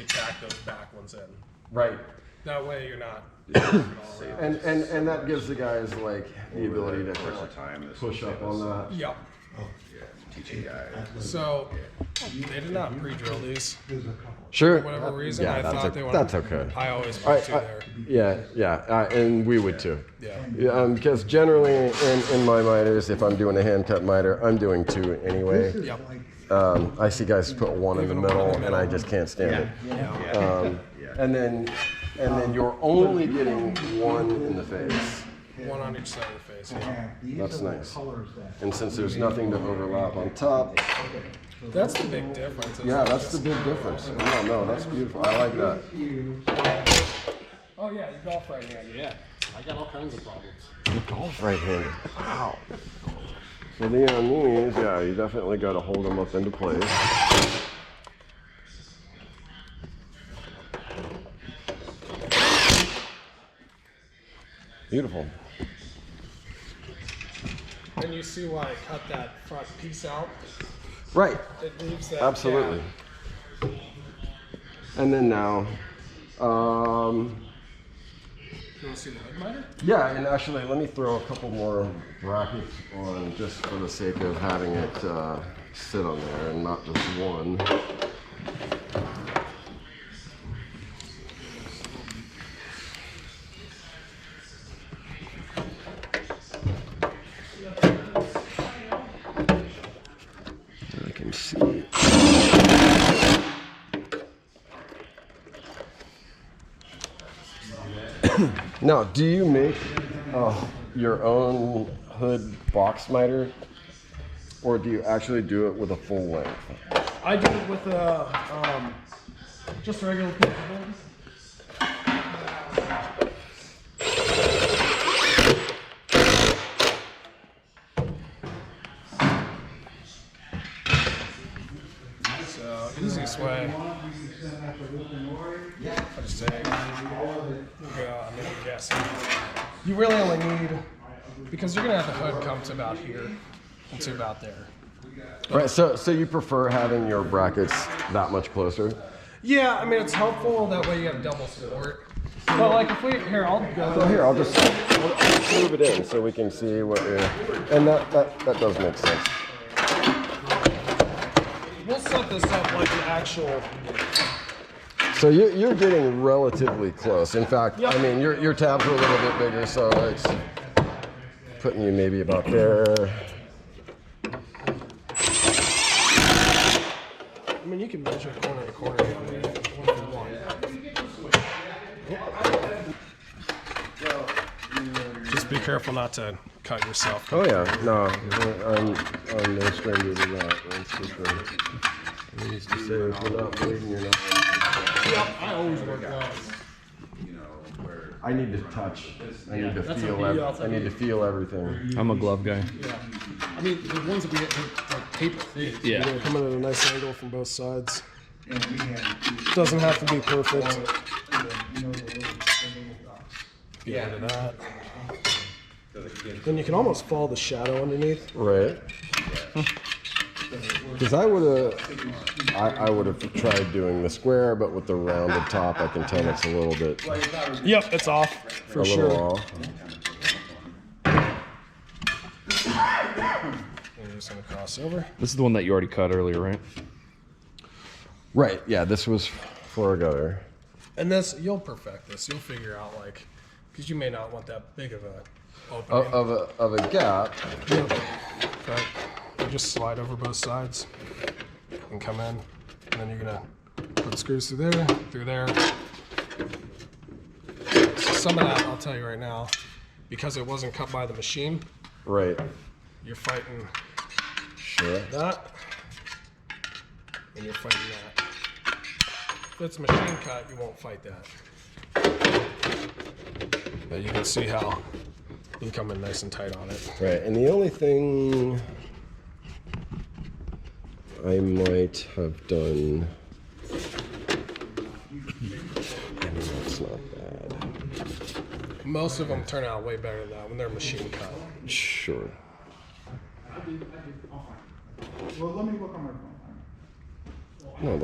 tack those back ones in. Right. That way you're not. And that gives the guys like the ability to push up on that. Yep. Teaching guy. So they did not pre-drill these. Sure. For whatever reason, Yeah, I thought they wanted. that's okay. I always put two there. Yeah, and we would too. Yeah. Because generally in my miters, if I'm doing a hand cut miter, I'm doing two anyway. Yep. I see guys put one in the middle, and I just can't stand it. And then you're only getting one in the face. One on each side of the face. Yeah. That's nice. And since there's nothing to overlap on top, That's the big difference. yeah, that's the big difference. No, that's beautiful. I like that. Oh yeah, you golf right hand. Yeah. I got all kinds of problems. You golf right-handed. Wow. So then on these, yeah, you definitely got to hold them up into place. Beautiful. And you see why I cut that front piece out? Right. It leaves that. Absolutely. gap. And then now, You want to see the hood miter? yeah, and actually let me throw a couple more brackets on just for the sake of having it sit on there and not just one. I can see. Now, do you make your own hood box miter, or do you actually do it with a full length? I do it with just regular paperboard. So easiest way. I just say, I'm guessing. You really only need, because you're gonna have the hood come to about here and to about there. Right. So you prefer having your brackets that much closer? Yeah, I mean it's helpful. That way you have double support. But like if we here, I'll go. So here, I'll just move it in so we can see what you're. And that does make sense. We'll set this up like an actual. So you're getting relatively close. In fact, Yep. I mean your tabs are a little bit bigger, so it's putting you maybe about there. I mean you can measure corner to corner if you want. Just be careful not to cut yourself. Oh yeah, no, I'm no stranger to that. That's for sure. I used to say, if you're not bleeding, you're not. Yep, I always work well. I need to touch. I need to that's feel. what we also I need to feel everything. I'm a glove guy. Yeah. I mean the ones that we get like paper thin. Yeah. They're coming at a nice angle from both sides. Doesn't have to be perfect. Get rid of that. Then you can almost follow the shadow underneath. Right. Because I would have tried doing the square, but with the rounded top, I can tell it's a little bit Yep, it's off for a sure. little off. I'm just gonna cross over. This is the one that you already cut earlier, right? Right. Yeah. This was for a gutter. And this, you'll perfect this. You'll figure out like, because you may not want that big of a opening. Of a gap. Right. You just slide over both sides and come in, and then you're gonna put screws through there. So some of that, I'll tell you right now, because it wasn't cut by the machine, Right. you're fighting Sure. that, and you're fighting that. If it's machine cut, you won't fight that. But you can see how you come in nice and tight on it. Right. And the only thing I might have done. I mean, that's not bad. Most of them turn out way better than that when they're machine cut. Sure. Well, let me look on my phone. No,